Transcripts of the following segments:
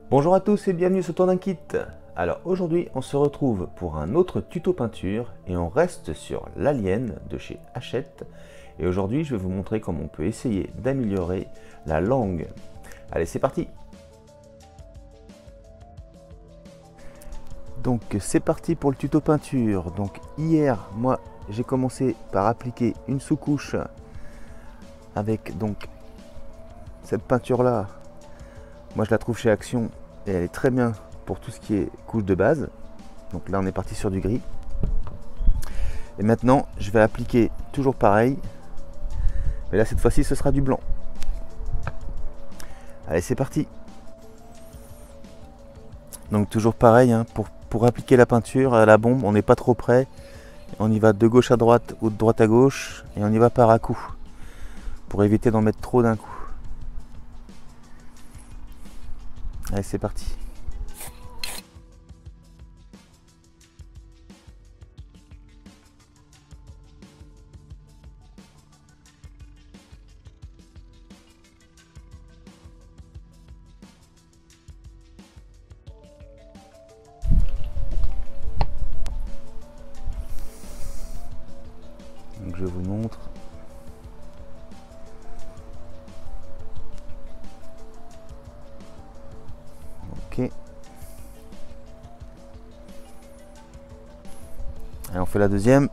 Bonjour à tous et bienvenue sur Tour d'un Kit. Alors aujourd'hui on se retrouve pour un autre tuto peinture et on reste sur l'Alien de chez Hachette. Et aujourd'hui je vais vous montrer comment on peut essayer d'améliorer la langue. Allez, c'est parti. Donc c'est parti pour le tuto peinture. Donc hier moi j'ai commencé par appliquer une sous-couche avec donc cette peinture là. Moi je la trouve chez Action et elle est très bien pour tout ce qui est couche de base. Donc là on est parti sur du gris. Et maintenant je vais appliquer toujours pareil. Mais là cette fois-ci ce sera du blanc. Allez, c'est parti. Donc toujours pareil, hein, pour appliquer la peinture à la bombe, on n'est pas trop près. On y va de gauche à droite ou de droite à gauche et on y va par à coup pour éviter d'en mettre trop d'un coup. Allez, c'est parti. Donc je vous montre. Ok. Allez, on fait la deuxième.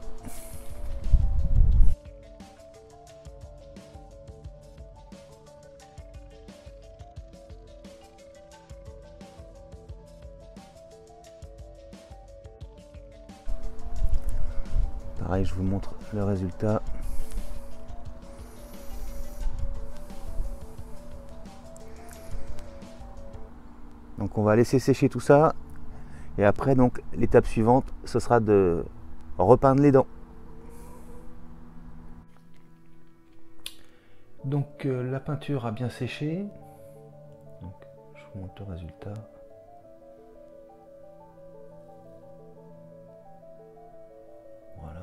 Pareil, je vous montre le résultat. Donc on va laisser sécher tout ça. Et après, donc l'étape suivante, ce sera de repeindre les dents. Donc la peinture a bien séché. Donc, je vous montre le résultat. Voilà.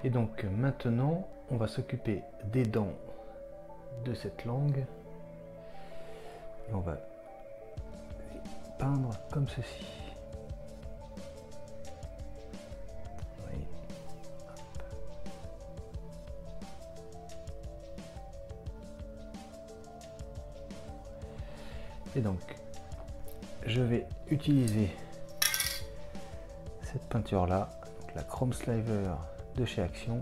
Et donc maintenant, on va s'occuper des dents de cette langue. Et on va peindre comme ceci. Oui. Et donc, je vais utiliser cette peinture là, la Chrome Sliver de chez Action.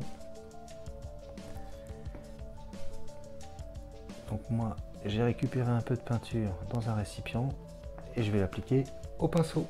Donc moi, j'ai récupéré un peu de peinture dans un récipient et je vais l'appliquer au pinceau.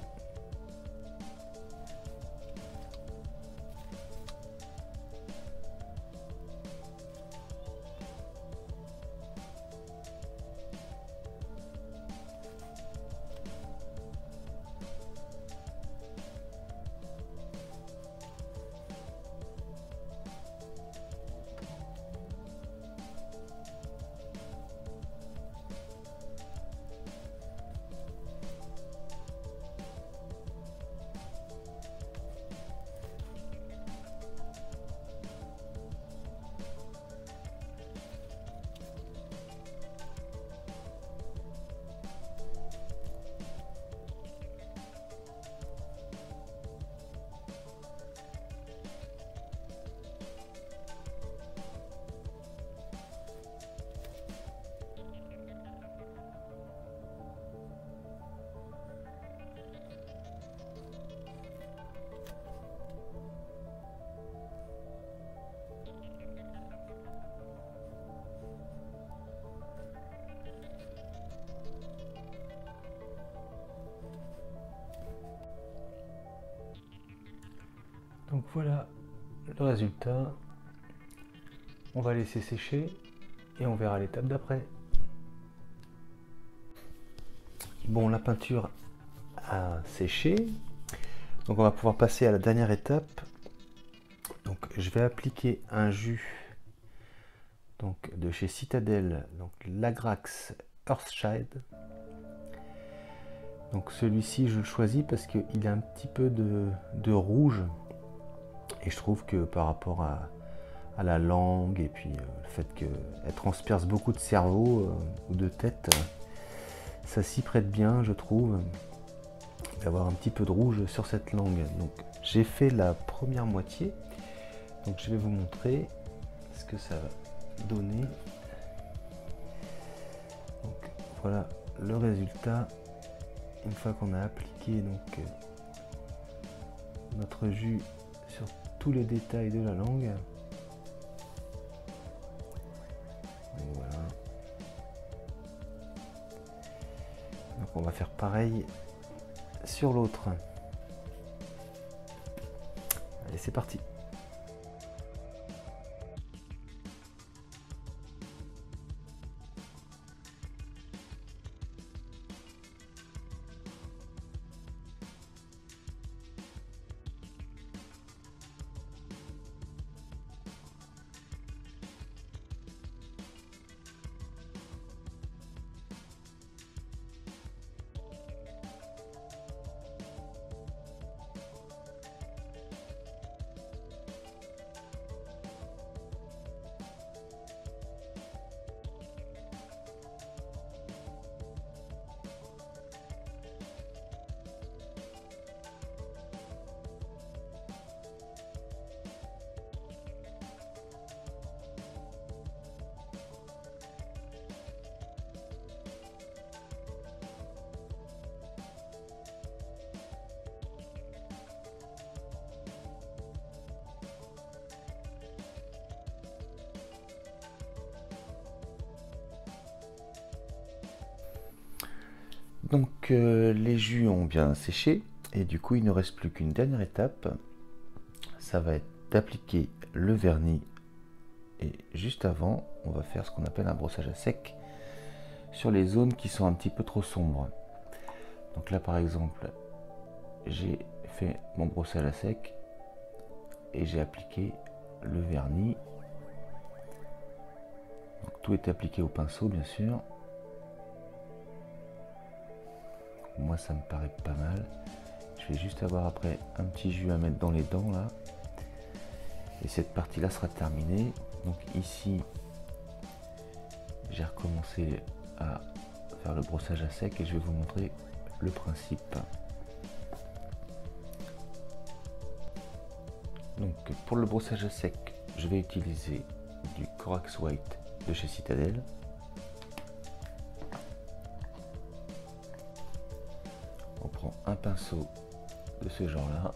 Donc voilà le résultat. On va laisser sécher et on verra l'étape d'après. Bon, la peinture a séché. Donc on va pouvoir passer à la dernière étape. Donc je vais appliquer un jus donc de chez Citadel, donc l'Agrax Earthshine. Donc celui-ci je le choisis parce qu'il a un petit peu de rouge et je trouve que par rapport à à la langue, et puis le fait qu'elle transperce beaucoup de cerveau ou de tête, ça s'y prête bien, je trouve, d'avoir un petit peu de rouge sur cette langue. Donc j'ai fait la première moitié, donc je vais vous montrer ce que ça va donner. Donc voilà le résultat une fois qu'on a appliqué donc notre jus sur tous les détails de la langue. Donc voilà. Donc on va faire pareil sur l'autre. Allez, c'est parti. Donc les jus ont bien séché et du coup il ne reste plus qu'une dernière étape, ça va être d'appliquer le vernis, et juste avant on va faire ce qu'on appelle un brossage à sec sur les zones qui sont un petit peu trop sombres. Donc là par exemple j'ai fait mon brossage à sec et j'ai appliqué le vernis. Donc, tout est appliqué au pinceau bien sûr. Moi ça me paraît pas mal. Je vais juste avoir après un petit jus à mettre dans les dents là. Et cette partie là sera terminée. Donc ici j'ai recommencé à faire le brossage à sec et je vais vous montrer le principe. Donc pour le brossage à sec, je vais utiliser du Corax White de chez Citadel. On prend un pinceau de ce genre là.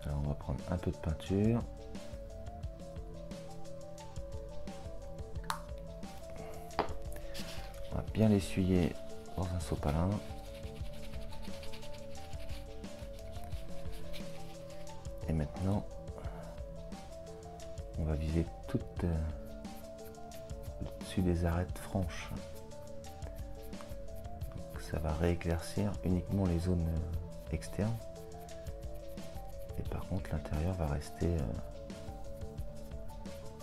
Alors on va prendre un peu de peinture. On va bien l'essuyer dans un sopalin. Et maintenant, on va viser tout au-dessus des arêtes franches. Donc, ça va rééclaircir uniquement les zones externes. Et par contre, l'intérieur va rester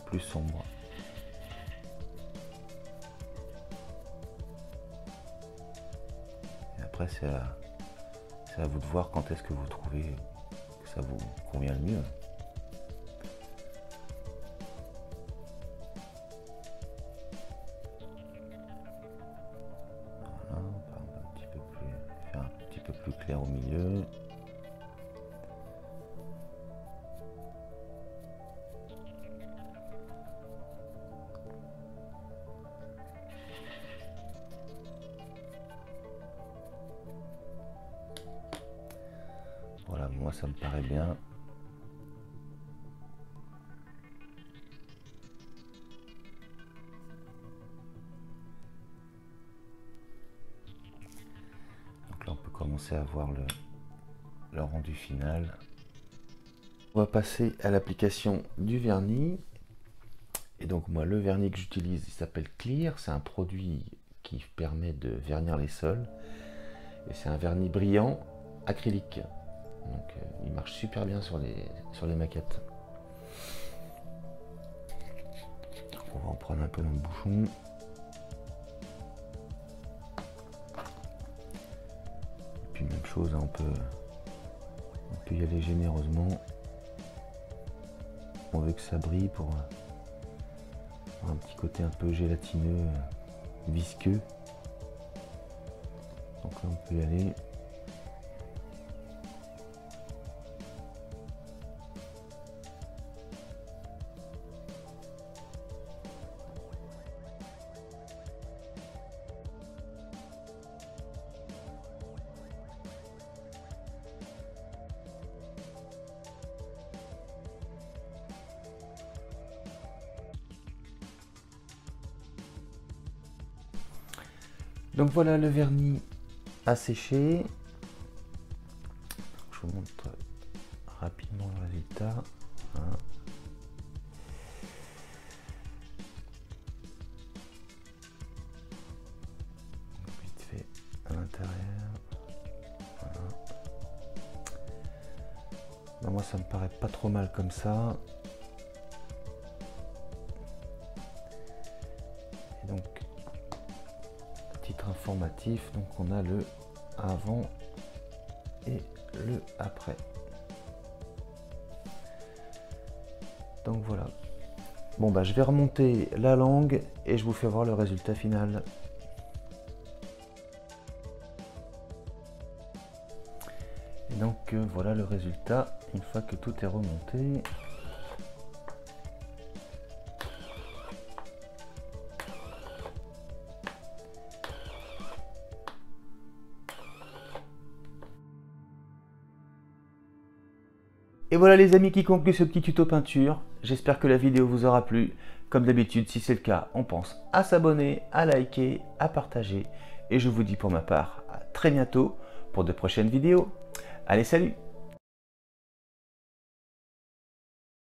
plus sombre. Et après, c'est à vous de voir quand est-ce que vous trouvez que ça vous convient le mieux. Voilà, on va faire un petit peu plus clair au milieu. Voilà, moi ça me paraît bien. Donc là on peut commencer à voir le rendu final. On va passer à l'application du vernis. Et donc moi le vernis que j'utilise il s'appelle Clear, c'est un produit qui permet de vernir les sols. Et c'est un vernis brillant acrylique. Donc il marche super bien sur les maquettes. On va en prendre un peu dans le bouchon. Et puis même chose, hein, on peut y aller généreusement. On veut que ça brille pour un petit côté un peu gélatineux, visqueux. Donc là on peut y aller. Donc voilà, le vernis a séché. Je vous montre rapidement le résultat. Voilà. Vite fait à l'intérieur. Voilà. Ben moi ça me paraît pas trop mal comme ça. Et donc informatif, donc on a le avant et le après. Donc voilà. Bon bah je vais remonter la langue et je vous fais voir le résultat final. Et donc voilà le résultat une fois que tout est remonté. Et voilà les amis qui conclut ce petit tuto peinture. J'espère que la vidéo vous aura plu. Comme d'habitude, si c'est le cas, on pense à s'abonner, à liker, à partager. Et je vous dis pour ma part à très bientôt pour de prochaines vidéos. Allez, salut!